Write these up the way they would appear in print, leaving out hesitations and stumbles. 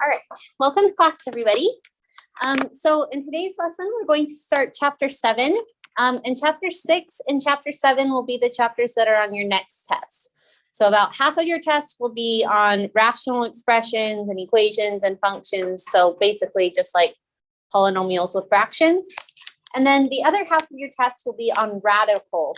All right, welcome to class, everybody. So in today's lesson, we're going to start chapter 7. And chapter 6 and chapter 7 will be the chapters that are on your next test. So about half of your test will be on rational expressions and equations and functions. So basically just like polynomials with fractions. And then the other half of your test will be on radical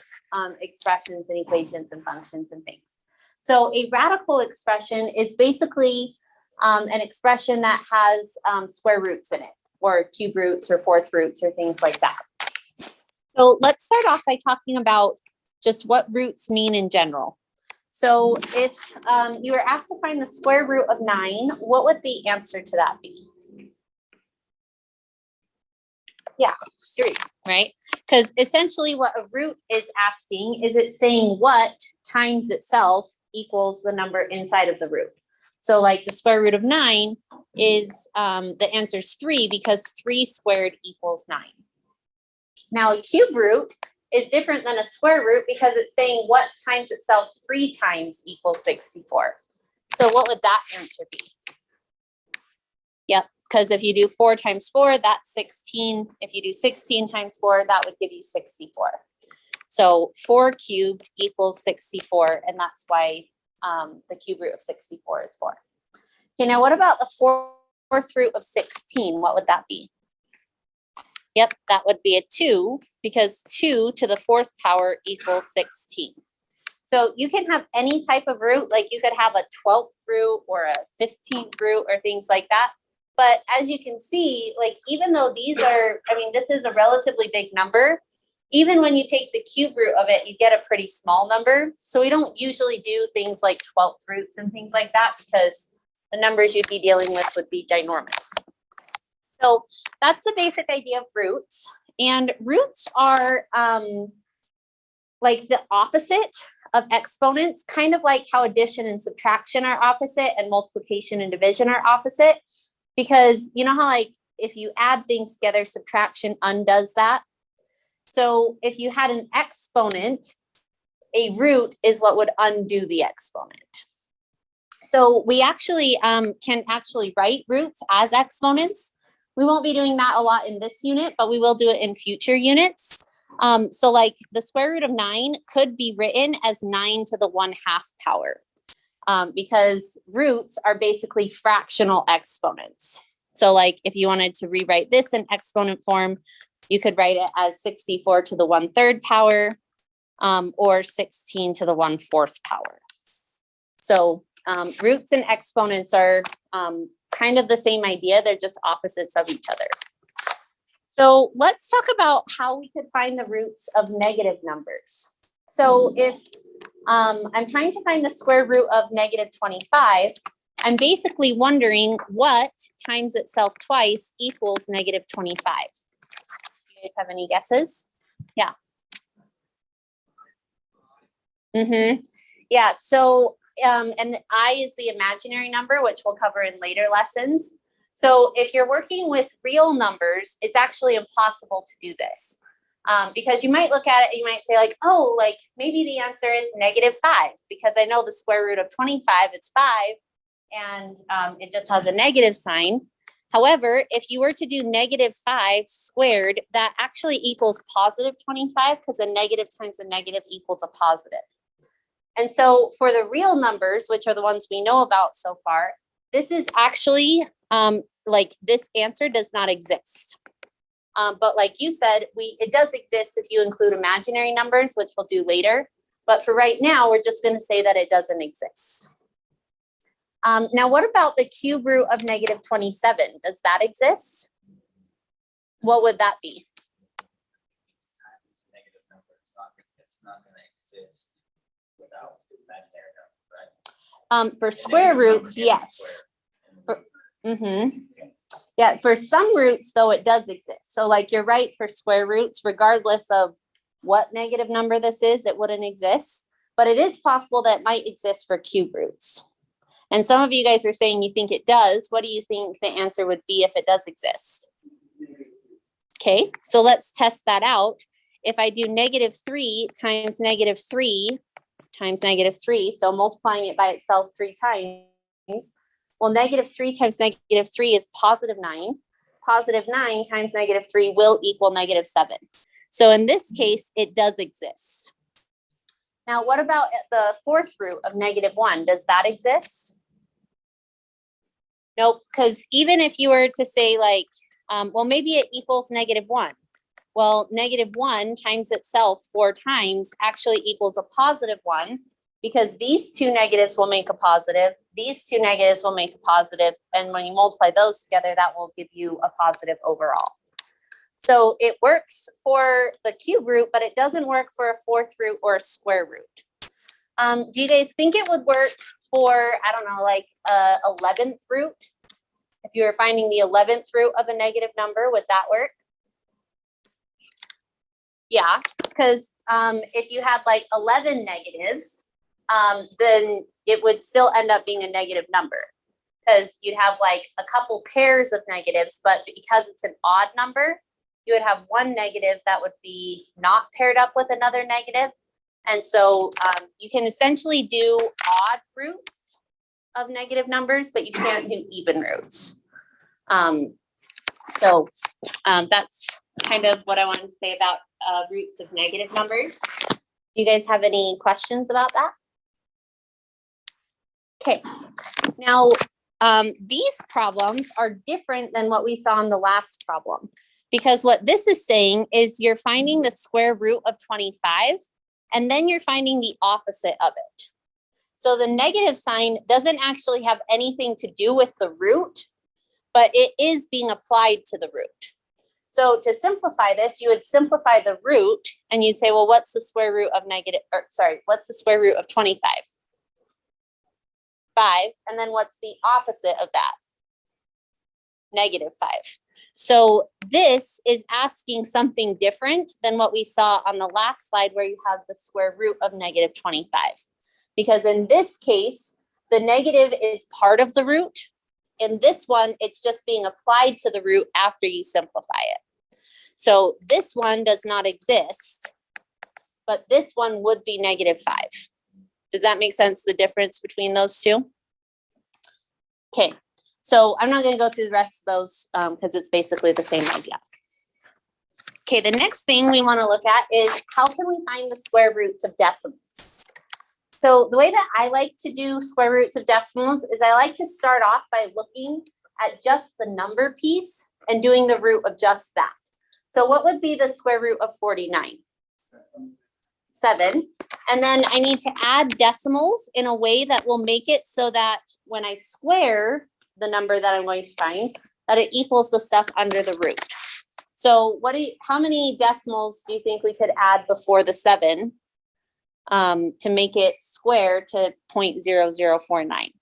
expressions and equations and functions and things. So a radical expression is basically an expression that has square roots in it, or cube roots or fourth roots or things like that. So let's start off by talking about just what roots mean in general. So if you were asked to find the square root of 9, what would the answer to that be? Yeah, 3, right? Because essentially what a root is asking is it's saying what times itself equals the number inside of the root. So like the square root of 9 is, the answer is 3 because 3 squared equals 9. Now a cube root is different than a square root because it's saying what times itself 3 times equals 64. So what would that answer be? Yep, because if you do 4 times 4, that's 16. If you do 16 times 4, that would give you 64. So 4 cubed equals 64, and that's why the cube root of 64 is 4. Okay, now what about the fourth root of 16? What would that be? Yep, that would be a 2 because 2 to the 4th power equals 16. So you can have any type of root, like you could have a 12th root or a 15th root or things like that. But as you can see, like even though these are, I mean, this is a relatively big number, even when you take the cube root of it, you get a pretty small number. So we don't usually do things like 12th roots and things like that because the numbers you'd be dealing with would be ginormous. So that's the basic idea of roots. And roots are like the opposite of exponents, kind of like how addition and subtraction are opposite and multiplication and division are opposite. Because you know how like if you add things together, subtraction undoes that. So if you had an exponent, a root is what would undo the exponent. So we actually can actually write roots as exponents. We won't be doing that a lot in this unit, but we will do it in future units. So like the square root of 9 could be written as 9 to the 1/2 power because roots are basically fractional exponents. So like if you wanted to rewrite this in exponent form, you could write it as 64 to the 1/3 power or 16 to the 1/4 power. So roots and exponents are kind of the same idea. They're just opposites of each other. So let's talk about how we could find the roots of negative numbers. So if I'm trying to find the square root of -25, I'm basically wondering what times itself twice equals -25. You guys have any guesses? Yeah. Yeah, so and the I is the imaginary number, which we'll cover in later lessons. So if you're working with real numbers, it's actually impossible to do this. Because you might look at it and you might say like, oh, like maybe the answer is -5 because I know the square root of 25, it's 5 and it just has a negative sign. However, if you were to do -5 squared, that actually equals +25 because a negative times a negative equals a positive. And so for the real numbers, which are the ones we know about so far, this is actually like this answer does not exist. But like you said, it does exist if you include imaginary numbers, which we'll do later. But for right now, we're just going to say that it doesn't exist. Now, what about the cube root of -27? Does that exist? What would that be? Negative number. It's not going to exist without the imaginary number, right? For square roots, yes. Yeah, for some roots, though, it does exist. So like you're right, for square roots, regardless of what negative number this is, it wouldn't exist. But it is possible that it might exist for cube roots. And some of you guys are saying you think it does. What do you think the answer would be if it does exist? Okay, so let's test that out. If I do -3 times -3 times -3, so multiplying it by itself 3 times, Well, -3 times -3 is +9. +9 times -3 will equal -7. So in this case, it does exist. Now, what about the fourth root of -1? Does that exist? Nope, because even if you were to say like, well, maybe it equals -1. Well, -1 times itself 4 times actually equals a +1, because these two negatives will make a positive, these two negatives will make a positive, and when you multiply those together, that will give you a positive overall. So it works for the cube root, but it doesn't work for a fourth root or a square root. Do you guys think it would work for, I don't know, like 11th root? If you were finding the 11th root of a negative number, would that work? Yeah, because if you had like 11 negatives, then it would still end up being a negative number, because you'd have like a couple pairs of negatives, but because it's an odd number, you would have one negative that would be not paired up with another negative. And so you can essentially do odd roots of negative numbers, but you can't do even roots. So that's kind of what I wanted to say about roots of negative numbers. Do you guys have any questions about that? Okay, now these problems are different than what we saw in the last problem, because what this is saying is you're finding the square root of 25, and then you're finding the opposite of it. So the negative sign doesn't actually have anything to do with the root, but it is being applied to the root. So to simplify this, you would simplify the root and you'd say, well, what's the square root of what's the square root of 25? 5. And then what's the opposite of that? -5. So this is asking something different than what we saw on the last slide, where you have the square root of -25. Because in this case, the negative is part of the root. In this one, it's just being applied to the root after you simplify it. So this one does not exist, but this one would be -5. Does that make sense, the difference between those two? Okay, so I'm not going to go through the rest of those because it's basically the same idea. Okay, the next thing we want to look at is how can we find the square roots of decimals? So the way that I like to do square roots of decimals is I like to start off by looking at just the number piece and doing the root of just that. So what would be the square root of 49? 7. And then I need to add decimals in a way that will make it so that when I square the number that I'm going to find, that it equals the stuff under the root. So how many decimals do you think we could add before the 7 to make it square to 0.0049?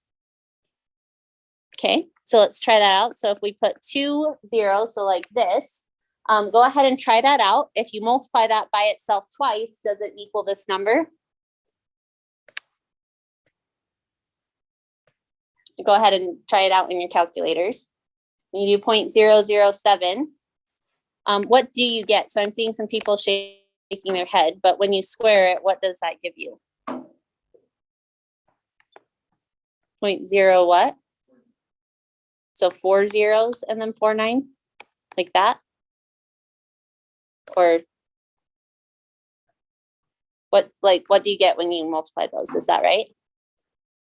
Okay, so let's try that out. So if we put 2 zeros, so like this, go ahead and try that out. If you multiply that by itself twice, does it equal this number? Go ahead and try it out in your calculators. When you do 0.007, what do you get? So I'm seeing some people shaking their head, but when you square it, what does that give you? 0.0 what? So 4 zeros and then 49, like that? Or what do you get when you multiply those? Is that right?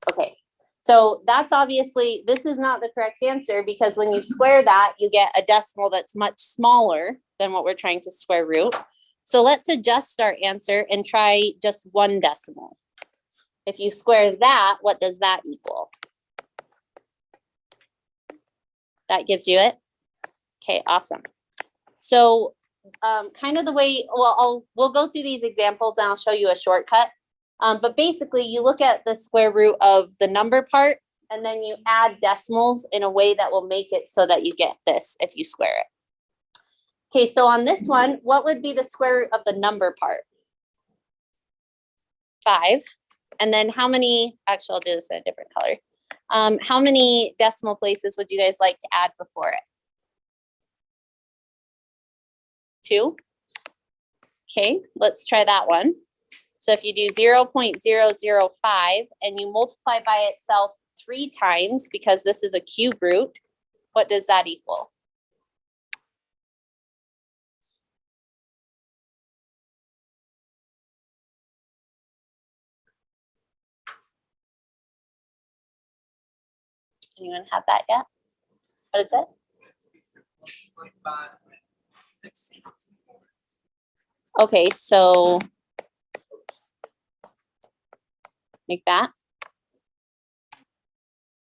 Okay, so that's obviously, this is not the correct answer, because when you square that, you get a decimal that's much smaller than what we're trying to square root. So let's adjust our answer and try just 1 decimal. If you square that, what does that equal? That gives you it? Okay, awesome. So kind of the way, well, we'll go through these examples and I'll show you a shortcut. But basically you look at the square root of the number part and then you add decimals in a way that will make it so that you get this if you square it. Okay, so on this one, what would be the square root of the number part? 5. And then how many, actually I'll do this in a different color. How many decimal places would you guys like to add before it? 2. Okay, let's try that one. So if you do 0.005 and you multiply by itself 3 times, because this is a cube root, what does that equal? Anyone have that yet? What is it? Okay, so like that.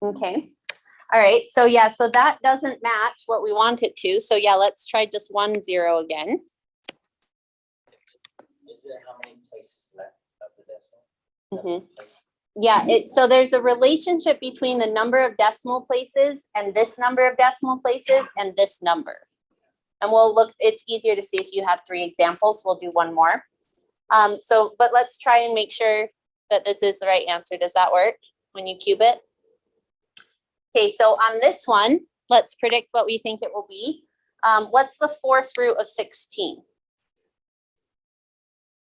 Okay. All right. So yeah, so that doesn't match what we want it to. So yeah, let's try just 1 0 again. Is there how many places left of the decimal? Mhm. Yeah, so there's a relationship between the number of decimal places and this number of decimal places and this number. And we'll look, it's easier to see if you have 3 examples. We'll do one more. But let's try and make sure that this is the right answer. Does that work when you cube it? Okay, so on this one, let's predict what we think it will be. What's the 4th root of 16?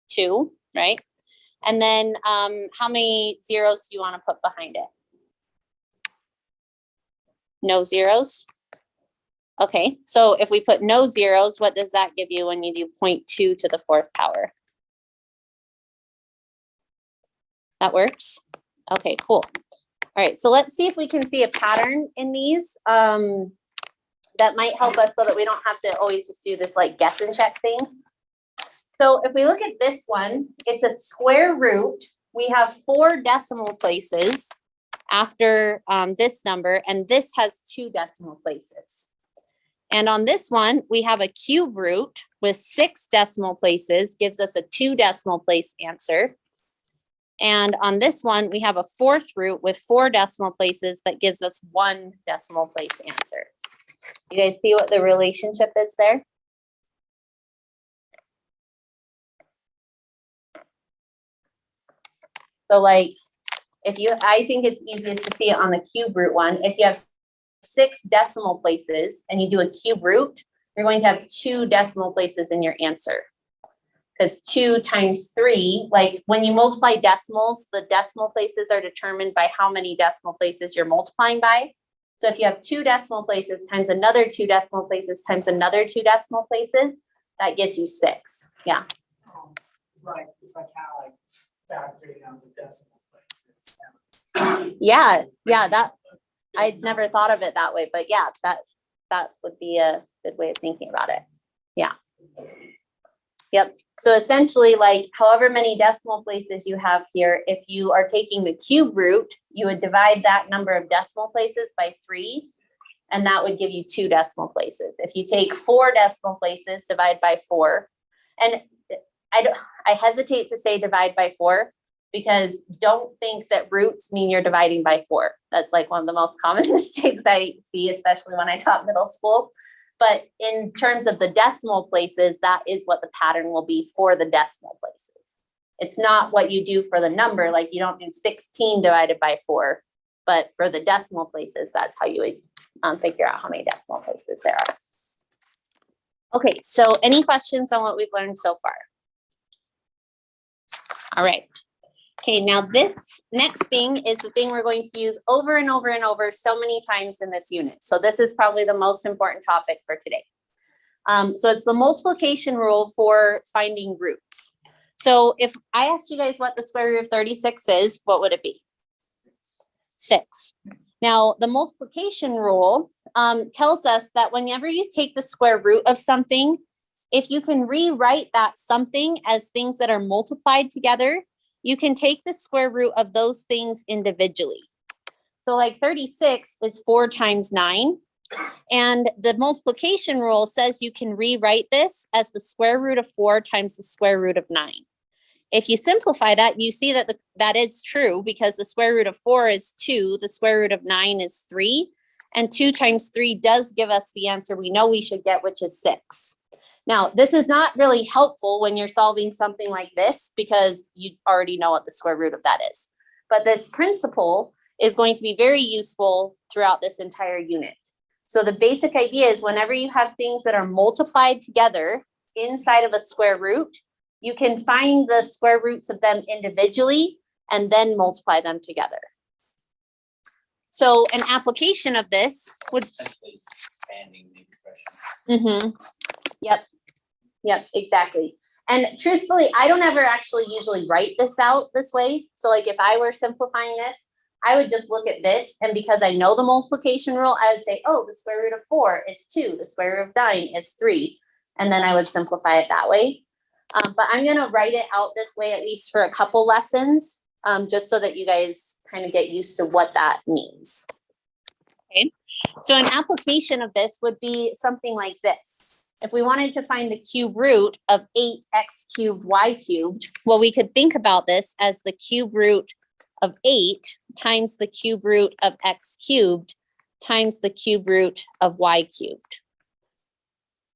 2, right? And then how many zeros do you want to put behind it? No zeros? Okay, so if we put no zeros, what does that give you when you do 0.2 to the 4th power? That works? Okay, cool. All right, so let's see if we can see a pattern in these that might help us so that we don't have to always just do this like guess and check thing. So if we look at this one, it's a square root. We have 4 decimal places after this number, and this has 2 decimal places. And on this one, we have a cube root with 6 decimal places, gives us a 2 decimal place answer. And on this one, we have a 4th root with 4 decimal places that gives us 1 decimal place answer. You guys see what the relationship is there? So like, I think it's easiest to see it on the cube root one. If you have 6 decimal places and you do a cube root, you're going to have 2 decimal places in your answer. Because 2 times 3, like when you multiply decimals, the decimal places are determined by how many decimal places you're multiplying by. So if you have 2 decimal places times another 2 decimal places times another 2 decimal places, that gives you 6. Yeah. It's like how like factoring out the decimal places. Yeah, that I'd never thought of it that way, but yeah, that would be a good way of thinking about it. Yeah. Yep. So essentially, like however many decimal places you have here, if you are taking the cube root, you would divide that number of decimal places by 3, and that would give you 2 decimal places. If you take 4 decimal places, divide by 4, and I hesitate to say divide by 4 because don't think that roots mean you're dividing by 4. That's like one of the most common mistakes I see, especially when I taught middle school. But in terms of the decimal places, that is what the pattern will be for the decimal places. It's not what you do for the number, like you don't do 16 divided by 4, but for the decimal places, that's how you would figure out how many decimal places there are. Okay, so any questions on what we've learned so far? All right. Okay, now this next thing is the thing we're going to use over and over and over so many times in this unit. So this is probably the most important topic for today. So it's the multiplication rule for finding roots. So if I asked you guys what the square root of 36 is, what would it be? 6. Now, the multiplication rule tells us that whenever you take the square root of something, if you can rewrite that something as things that are multiplied together, you can take the square root of those things individually. So like 36 is 4 times 9. And the multiplication rule says you can rewrite this as the square root of 4 times the square root of 9. If you simplify that, you see that that is true because the square root of 4 is 2, the square root of 9 is 3, and 2 times 3 does give us the answer we know we should get, which is 6. Now, this is not really helpful when you're solving something like this because you already know what the square root of that is. But this principle is going to be very useful throughout this entire unit. So the basic idea is whenever you have things that are multiplied together inside of a square root, you can find the square roots of them individually and then multiply them together. So an application of this would Essentially expanding the expression. Mm-hmm. Yep, exactly. And truthfully, I don't ever actually usually write this out this way. So like if I were simplifying this, I would just look at this, and because I know the multiplication rule, I would say, oh, the square root of 4 is 2, the square root of 9 is 3. And then I would simplify it that way. But I'm gonna write it out this way, at least for a couple lessons, just so that you guys kind of get used to what that means. Okay, so an application of this would be something like this. If we wanted to find the cube root of 8x cubed y cubed, well, we could think about this as the cube root of 8 times the cube root of x cubed times the cube root of y cubed.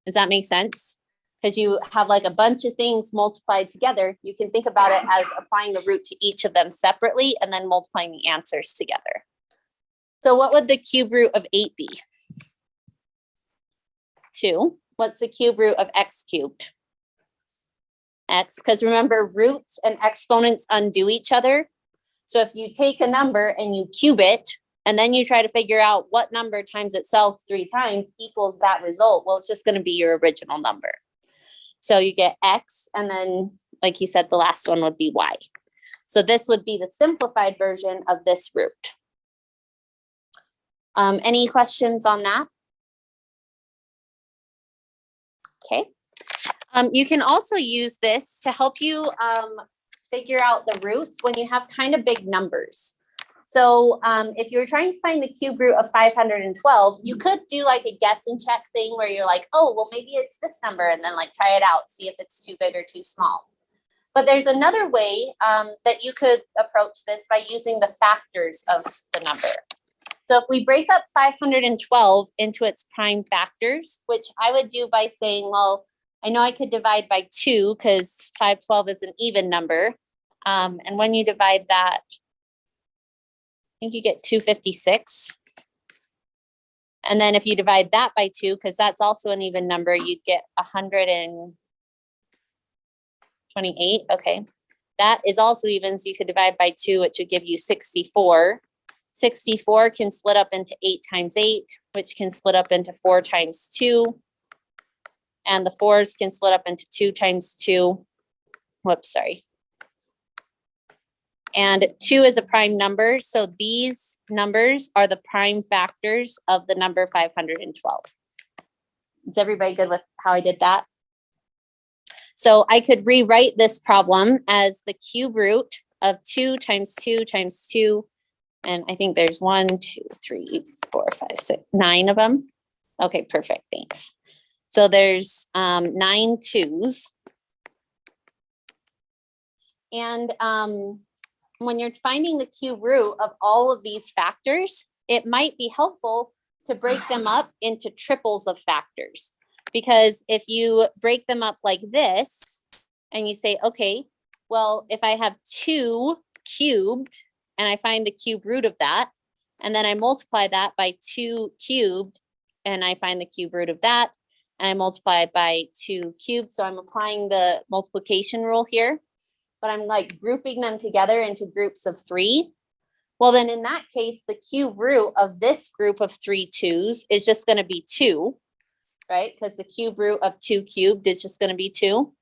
Does that make sense? Because you have like a bunch of things multiplied together. You can think about it as applying the root to each of them separately and then multiplying the answers together. So what would the cube root of 8 be? 2. What's the cube root of x cubed? X, because remember, roots and exponents undo each other. So if you take a number and you cube it, and then you try to figure out what number times itself 3 times equals that result, well, it's just going to be your original number. So you get x, and then, like you said, the last one would be y. So this would be the simplified version of this root. Any questions on that? Okay. You can also use this to help you figure out the roots when you have kind of big numbers. So if you're trying to find the cube root of 512, you could do like a guess and check thing where you're like, oh, well, maybe it's this number, and then like try it out, see if it's too big or too small. But there's another way that you could approach this by using the factors of the number. So if we break up 512 into its prime factors, which I would do by saying, well, I know I could divide by 2 because 512 is an even number. And when you divide that, I think you get 256. And then if you divide that by 2, because that's also an even number, you'd get 128. Okay. That is also even, so you could divide by 2, which would give you 64. 64 can split up into 8 times 8, which can split up into 4 times 2. And the 4s can split up into 2 times 2. Whoops, sorry. And 2 is a prime number. So these numbers are the prime factors of the number 512. Is everybody good with how I did that? So I could rewrite this problem as the cube root of 2 times 2 times 2. And I think there's 1, 2, 3, 4, 5, 6, 9 of them. Okay, perfect, thanks. So there's 9 2s. And when you're finding the cube root of all of these factors, it might be helpful to break them up into triples of factors. Because if you break them up like this, and you say, okay, well, if I have 2 cubed, and I find the cube root of that, and then I multiply that by 2 cubed, and I find the cube root of that, and I multiply it by 2 cubed. So I'm applying the multiplication rule here, but I'm like grouping them together into groups of 3. Well, then in that case, the cube root of this group of 3 2s is just going to be 2, right? Because the cube root of 2 cubed is just going to be 2.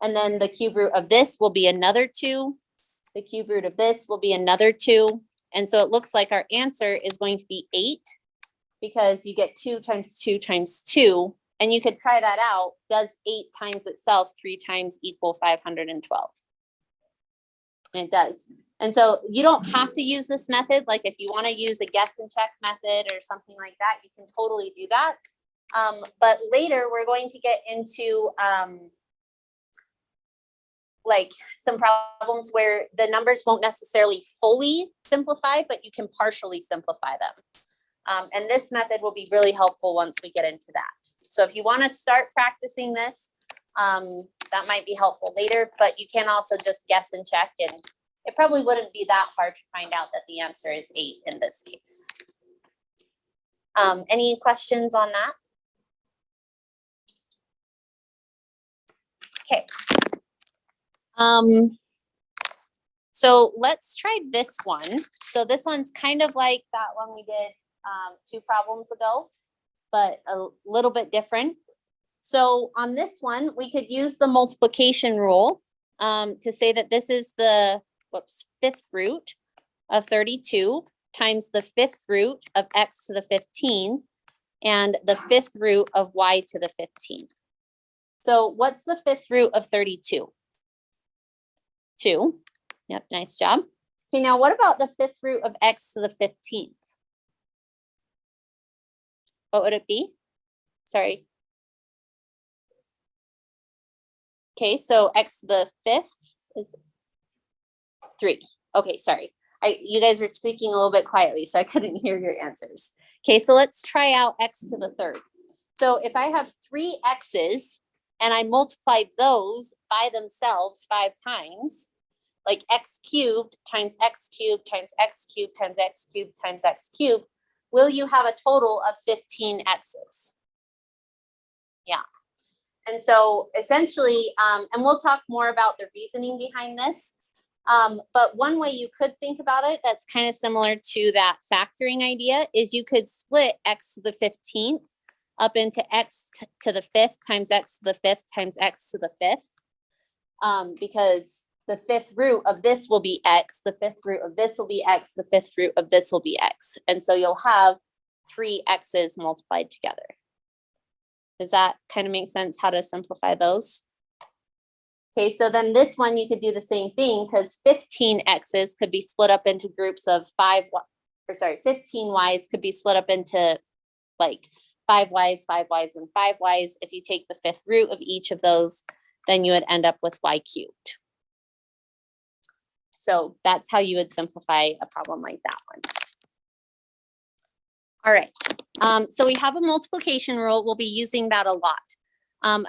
And then the cube root of this will be another 2. The cube root of this will be another 2. And so it looks like our answer is going to be 8, because you get 2 times 2 times 2. And you could try that out. Does 8 times itself 3 times equal 512? And it does. And so you don't have to use this method. Like if you want to use a guess and check method or something like that, you can totally do that. But later we're going to get into like some problems where the numbers won't necessarily fully simplify, but you can partially simplify them. And this method will be really helpful once we get into that. So if you want to start practicing this, that might be helpful later, but you can also just guess and check, and it probably wouldn't be that hard to find out that the answer is 8 in this case. Any questions on that? Okay. So let's try this one. So this one's kind of like that one we did 2 problems ago, but a little bit different. So on this one, we could use the multiplication rule to say that this is the, 5th root of 32 times the 5th root of x to the 15 and the 5th root of y to the 15. So what's the 5th root of 32? 2. Yep, nice job. Okay, now what about the 5th root of x to the 15th? What would it be? Sorry. Okay, so x to the 5th is 3. Okay, sorry. You guys were speaking a little bit quietly, so I couldn't hear your answers. Okay, so let's try out x to the 3rd. So if I have 3 x's and I multiply those by themselves 5 times, like x cubed times x cubed times x cubed times x cubed times x cubed, will you have a total of 15 x's? Yeah. And so essentially, and we'll talk more about the reasoning behind this, but one way you could think about it that's kind of similar to that factoring idea is you could split x to the 15th up into x to the 5th times x to the 5th times x to the 5th, because the 5th root of this will be x, the 5th root of this will be x, the 5th root of this will be x. And so you'll have 3 x's multiplied together. Does that kind of make sense how to simplify those? Okay, so then this one you could do the same thing because 15 x's could be split up into groups of 15 y's could be split up into like 5 y's, 5 y's, and 5 y's. If you take the 5th root of each of those, then you would end up with y cubed. So that's how you would simplify a problem like that one. All right, so we have a multiplication rule. We'll be using that a lot.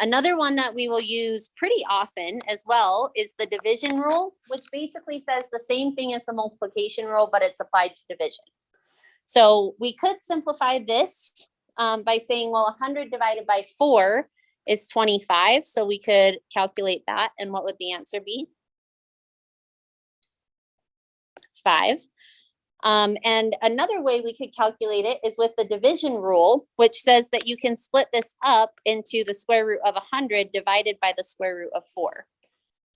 Another one that we will use pretty often as well is the division rule, which basically says the same thing as the multiplication rule, but it's applied to division. So we could simplify this by saying, well, 100 divided by 4 is 25. So we could calculate that. And what would the answer be? 5. And another way we could calculate it is with the division rule, which says that you can split this up into the square root of 100 divided by the square root of 4.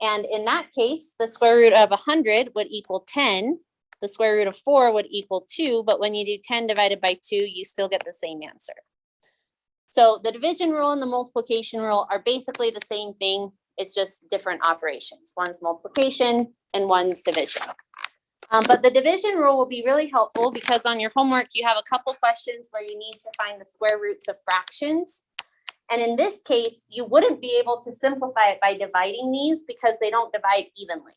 And in that case, the square root of 100 would equal 10. The square root of 4 would equal 2. But when you do 10 divided by 2, you still get the same answer. So the division rule and the multiplication rule are basically the same thing. It's just different operations. One's multiplication and one's division. But the division rule will be really helpful because on your homework, you have a couple questions where you need to find the square roots of fractions. And in this case, you wouldn't be able to simplify it by dividing these because they don't divide evenly.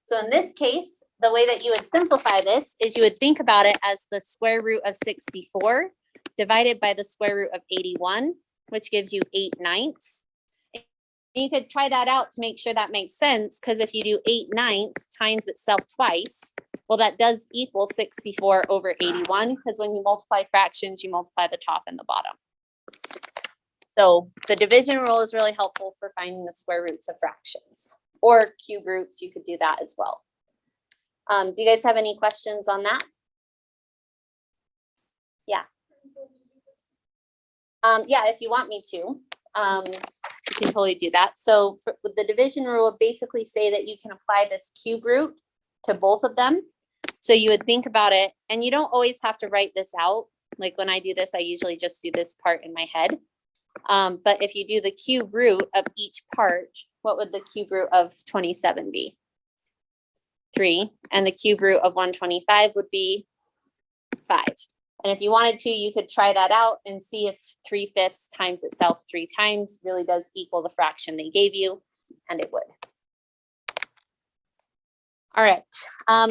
So in this case, the way that you would simplify this is you would think about it as the square root of 64 divided by the square root of 81, which gives you 8/9. You could try that out to make sure that makes sense, because if you do 8/9 times itself twice, well, that does equal 64 over 81, because when you multiply fractions, you multiply the top and the bottom. So the division rule is really helpful for finding the square roots of fractions, or cube roots, you could do that as well. Do you guys have any questions on that? Yeah. Yeah, if you want me to. You can totally do that. So with the division rule, basically say that you can apply this cube root to both of them. So you would think about it, and you don't always have to write this out. Like when I do this, I usually just do this part in my head. But if you do the cube root of each part, what would the cube root of 27 be? 3. And the cube root of 125 would be 5. And if you wanted to, you could try that out and see if 3/5 times itself 3 times really does equal the fraction they gave you, and it would. All right,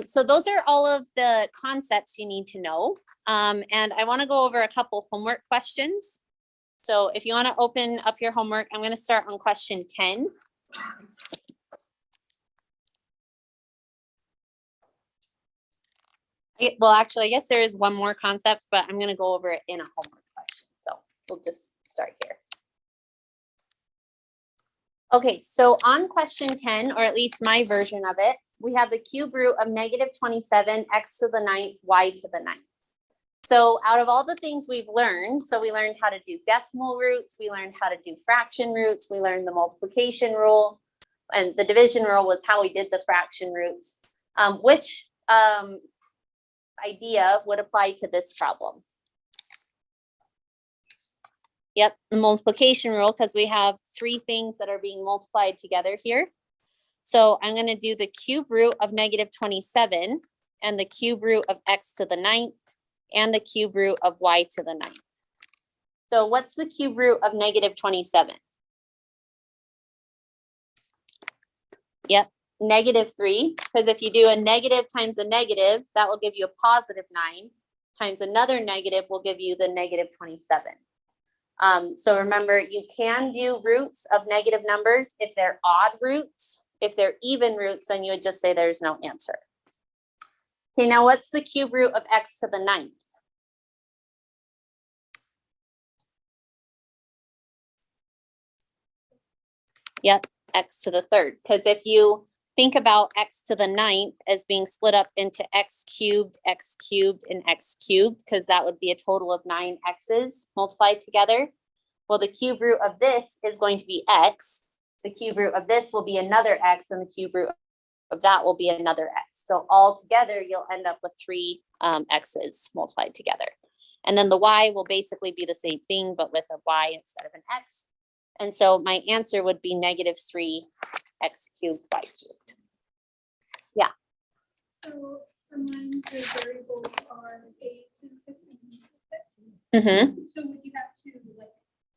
so those are all of the concepts you need to know. And I want to go over a couple homework questions. So if you want to open up your homework, I'm going to start on question 10. Well, actually, I guess there is one more concept, but I'm going to go over it in a homework question. So we'll just start here. Okay, so on question 10, or at least my version of it, we have the cube root of negative 27, x to the 9th, y to the 9th. So out of all the things we've learned, so we learned how to do decimal roots, we learned how to do fraction roots, we learned the multiplication rule, and the division rule was how we did the fraction roots. Which idea would apply to this problem? Yep, the multiplication rule, because we have 3 things that are being multiplied together here. So I'm going to do the cube root of negative 27 and the cube root of x to the 9th and the cube root of y to the 9th. So what's the cube root of negative 27? Yep, negative 3, because if you do a negative times a negative, that will give you a positive 9, times another negative will give you the negative 27. So remember, you can do roots of negative numbers if they're odd roots. If they're even roots, then you would just say there's no answer. Okay, now what's the cube root of x to the 9th? Yep, x to the 3rd. Because if you think about x to the 9th as being split up into x cubed, and x cubed, because that would be a total of 9 x's multiplied together. Well, the cube root of this is going to be x. The cube root of this will be another x, and the cube root of that will be another x. So all together, you'll end up with 3 x's multiplied together. And then the y will basically be the same thing, but with a y instead of an x. And so my answer would be negative 3 x cubed, y cubed. Yeah. So for mine, the variables are 8 and 15. Mm-hmm. So would you have to like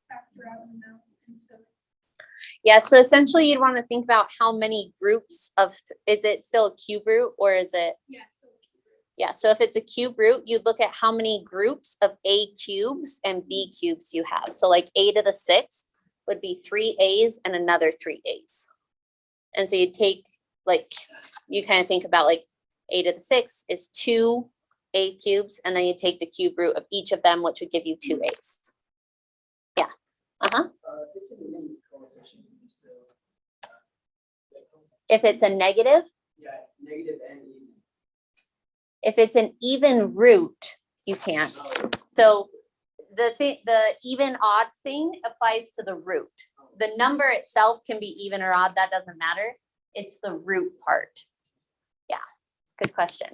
factor out an amount and so? Yeah, so essentially you'd want to think about how many groups of, is it still a cube root or is it? Yeah. So Yeah, so if it's a cube root, you'd look at how many groups of a cubes and b cubes you have. So like a to the 6th would be 3 a's and another 3 a's. And so you take like, you kind of think about like a to the 6th is 2 a cubes, and then you take the cube root of each of them, which would give you 2 a's. Yeah. Uh-huh. It's a negative coefficient, you still. If it's a negative, Yeah, negative and even. if it's an even root, you can't. So the even odd thing applies to the root. The number itself can be even or odd, that doesn't matter. It's the root part. Yeah, good question.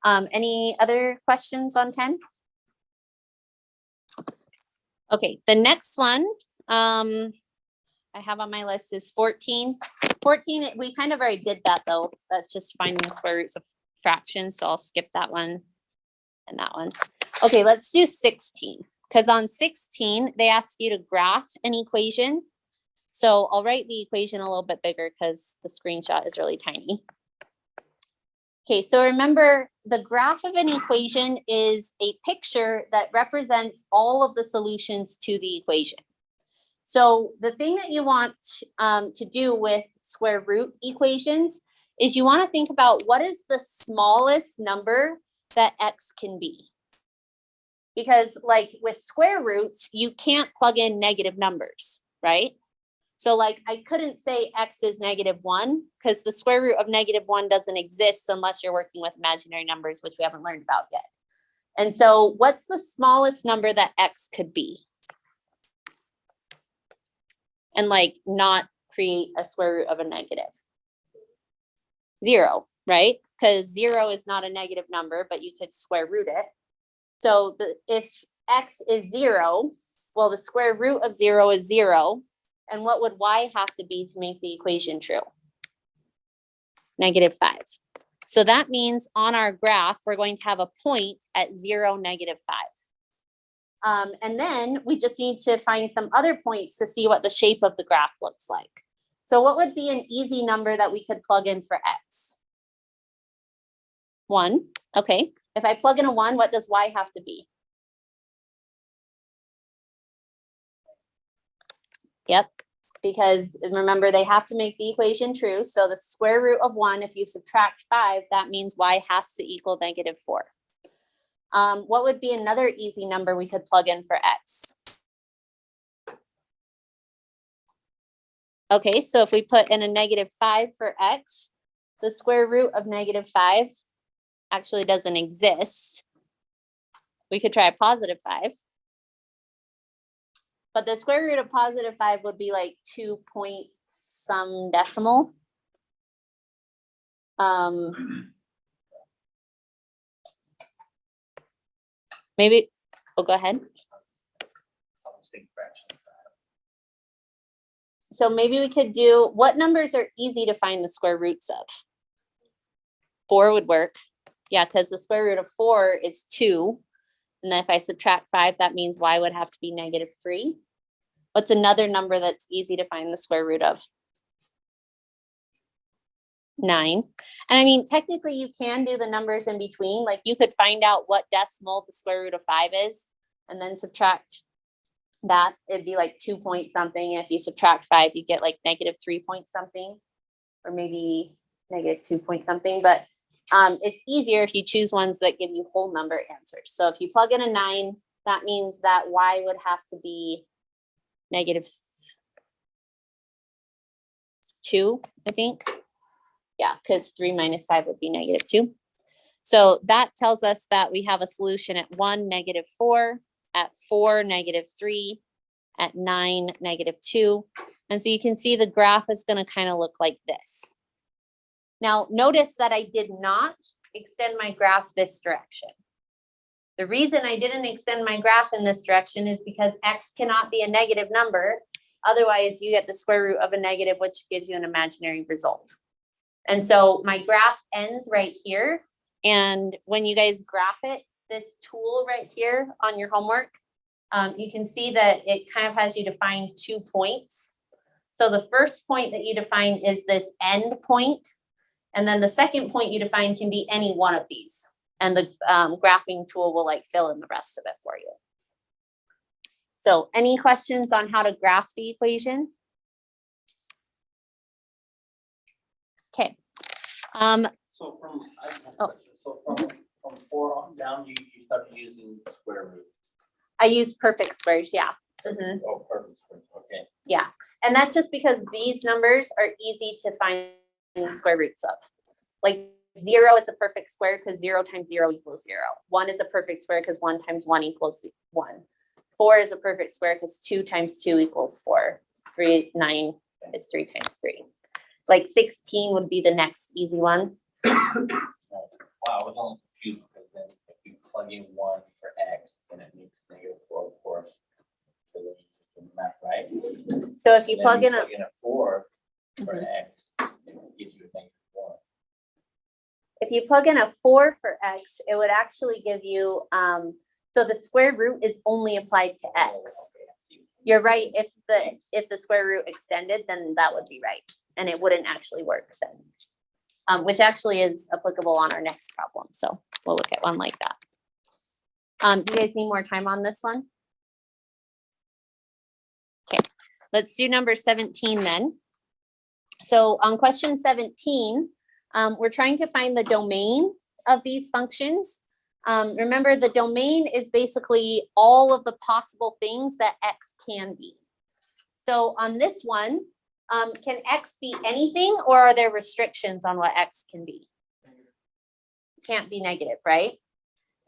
Any other questions on 10? Okay, the next one I have on my list is 14. 14, we kind of already did that though. That's just finding the square roots of fractions, so I'll skip that one and that one. Okay, let's do 16, because on 16, they ask you to graph an equation. So I'll write the equation a little bit bigger because the screenshot is really tiny. Okay, so remember, the graph of an equation is a picture that represents all of the solutions to the equation. So the thing that you want to do with square root equations is you want to think about what is the smallest number that x can be. Because like with square roots, you can't plug in negative numbers, right? So like I couldn't say x is -1 because the square root of -1 doesn't exist unless you're working with imaginary numbers, which we haven't learned about yet. And so what's the smallest number that x could be? And like not create a square root of a negative. 0, right? Because 0 is not a negative number, but you could square root it. So if x is 0, well, the square root of 0 is 0. And what would y have to be to make the equation true? -5. So that means on our graph, we're going to have a point at 0, -5. And then we just need to find some other points to see what the shape of the graph looks like. So what would be an easy number that we could plug in for x? 1. Okay. If I plug in a 1, what does y have to be? Yep. Because remember, they have to make the equation true. So the square root of 1, if you subtract 5, that means y has to equal -4. What would be another easy number we could plug in for x? Okay, so if we put in a -5 for x, the square root of -5 actually doesn't exist. We could try a +5. But the square root of +5 would be like 2 point some decimal. Maybe, oh, go ahead. I'll just think fraction of that. So maybe we could do, what numbers are easy to find the square roots of? 4 would work. Yeah, because the square root of 4 is 2. And then if I subtract 5, that means y would have to be -3. What's another number that's easy to find the square root of? 9. And I mean, technically you can do the numbers in between. Like you could find out what decimal the square root of 5 is and then subtract that. It'd be like 2 point something. And if you subtract 5, you get like -3 point something, or maybe -2 point something. But it's easier if you choose ones that give you whole number answers. So if you plug in a 9, that means that y would have to be -2, I think. Yeah, because 3 minus 5 would be -2. So that tells us that we have a solution at 1, -4, at 4, -3, at 9, -2. And so you can see the graph is going to kind of look like this. Now, notice that I did not extend my graph this direction. The reason I didn't extend my graph in this direction is because x cannot be a negative number. Otherwise, you get the square root of a negative, which gives you an imaginary result. And so my graph ends right here. And when you guys graph it, this tool right here on your homework, you can see that it kind of has you define 2 points. So the first point that you define is this end point. And then the second point you define can be any one of these. And the graphing tool will like fill in the rest of it for you. So any questions on how to graph the equation? Okay. So from, I just have a Oh. question. So from 4 on down, you started using square root. I use perfect squares, yeah. Mhm. Oh, perfect square, okay. Yeah, and that's just because these numbers are easy to find the square roots of. Like 0 is a perfect square because 0 times 0 equals 0. 1 is a perfect square because 1 times 1 equals 1. 4 is a perfect square because 2 times 2 equals 4. 9 is 3 times 3. Like 16 would be the next easy one. Wow, I was only confused because then if you plug in 1 for x, then it makes -4, of course. So then you just do the math, right? So if you And then plug in a 4 for Mhm. x, it gives you a -1. If you plug in a 4 for x, it would actually give you, so the square root is only applied to x. Okay, I see. You're right, if the square root extended, then that would be right, and it wouldn't actually work then. Which actually is applicable on our next problem, so we'll look at one like that. Do you guys need more time on this one? Okay, let's do number 17 then. So on question 17, we're trying to find the domain of these functions. Remember, the domain is basically all of the possible things that x can be. So on this one, can x be anything, or are there restrictions on what x can be? Can't be negative, right?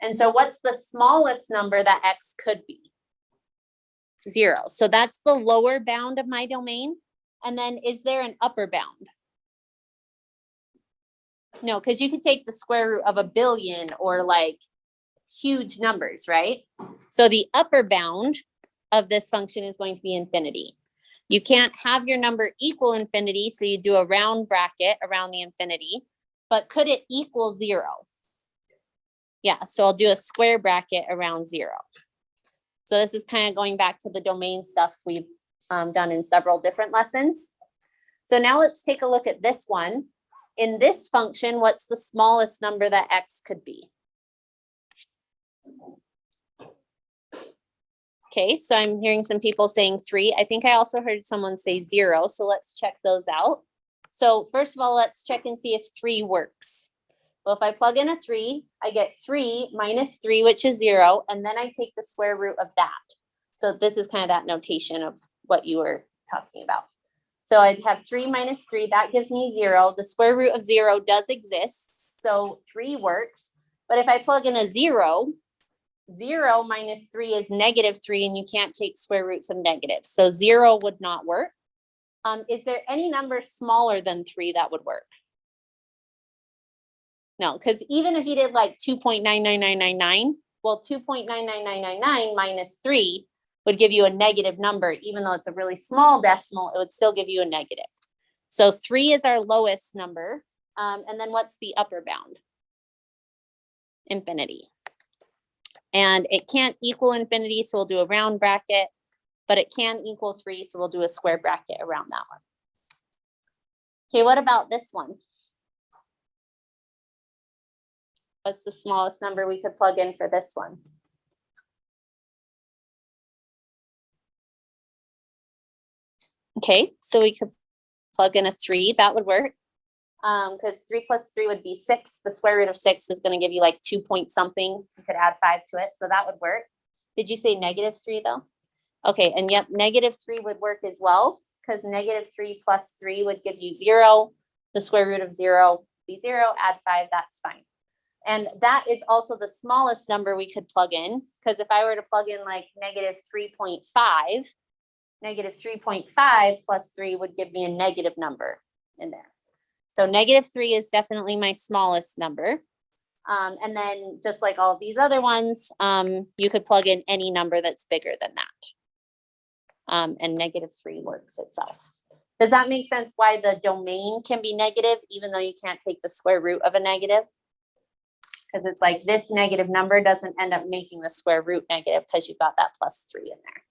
And so what's the smallest number that x could be? 0. So that's the lower bound of my domain. And then is there an upper bound? No, because you could take the square root of 1 billion or like huge numbers, right? So the upper bound of this function is going to be infinity. You can't have your number equal infinity, so you do a round bracket around the infinity, but could it equal 0? Yeah, so I'll do a square bracket around 0. So this is kind of going back to the domain stuff we've done in several different lessons. So now let's take a look at this one. In this function, what's the smallest number that x could be? Okay, so I'm hearing some people saying 3. I think I also heard someone say 0, so let's check those out. So first of all, let's check and see if 3 works. Well, if I plug in a 3, I get 3 minus 3, which is 0, and then I take the square root of that. So this is kind of that notation of what you were talking about. So I'd have 3 minus 3, that gives me 0. The square root of 0 does exist, so 3 works. But if I plug in a 0, 0 minus 3 is -3, and you can't take square roots of negatives. So 0 would not work. Is there any number smaller than 3 that would work? No, because even if you did like 2.99999, well, 2.99999 minus 3 would give you a negative number. Even though it's a really small decimal, it would still give you a negative. So 3 is our lowest number. And then what's the upper bound? Infinity. And it can't equal infinity, so we'll do a round bracket, but it can equal 3, so we'll do a square bracket around that one. Okay, what about this one? What's the smallest number we could plug in for this one? Okay, so we could plug in a 3, that would work. Because 3 plus 3 would be 6. The square root of 6 is going to give you like 2 point something. You could add 5 to it, so that would work. Did you say -3 though? Okay, and yep, -3 would work as well, because -3 plus 3 would give you 0. The square root of 0 would be 0, add 5, that's fine. And that is also the smallest number we could plug in, because if I were to plug in like -3.5, -3.5 plus 3 would give me a negative number in there. So -3 is definitely my smallest number. And then just like all of these other ones, you could plug in any number that's bigger than that. And -3 works itself. Does that make sense why the domain can be negative, even though you can't take the square root of a negative? Because it's like this negative number doesn't end up making the square root negative because you've got that +3 in there.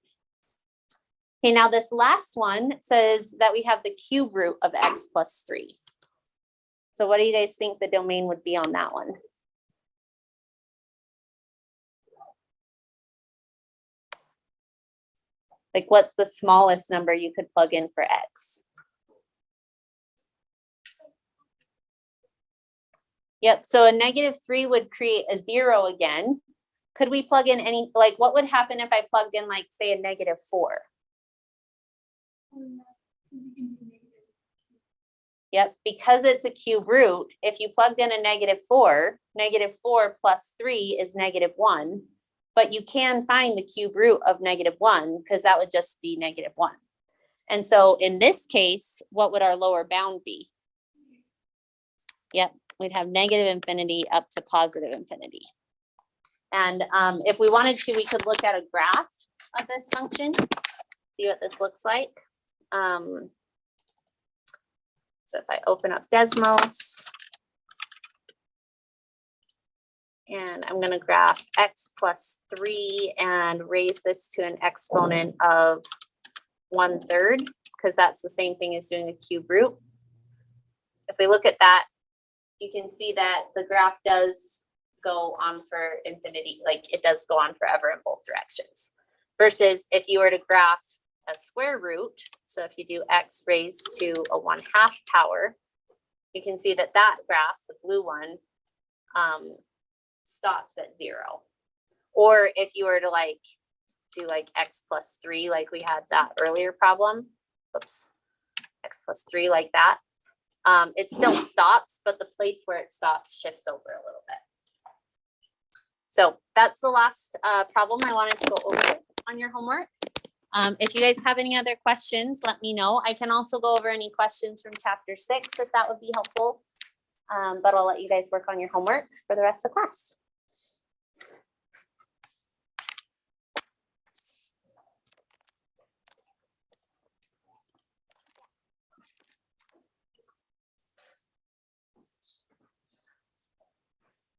Okay, now this last one says that we have the cube root of x plus 3. So what do you guys think the domain would be on that one? Like, what's the smallest number you could plug in for x? Yep, so a -3 would create a 0 again. Could we plug in any, like, what would happen if I plugged in, like, say, a -4? Yep, because it's a cube root, if you plugged in a -4, -4 plus 3 is -1. But you can find the cube root of -1 because that would just be -1. And so in this case, what would our lower bound be? Yep, we'd have -infinity up to +infinity. And if we wanted to, we could look at a graph of this function, see what this looks like. So if I open up Desmos, and I'm going to graph x plus 3 and raise this to an exponent of 1/3, because that's the same thing as doing a cube root. If we look at that, you can see that the graph does go on for infinity, like it does go on forever in both directions. Versus if you were to graph a square root, so if you do x raised to a 1/2 power, you can see that that graph, the blue one, stops at 0. Or if you were to like do like x plus 3, like we had that earlier problem, oops, x plus 3 like that, it still stops, but the place where it stops shifts over a little bit. So that's the last problem I wanted to go over on your homework. If you guys have any other questions, let me know. I can also go over any questions from chapter 6 if that would be helpful. But I'll let you guys work on your homework for the rest of class.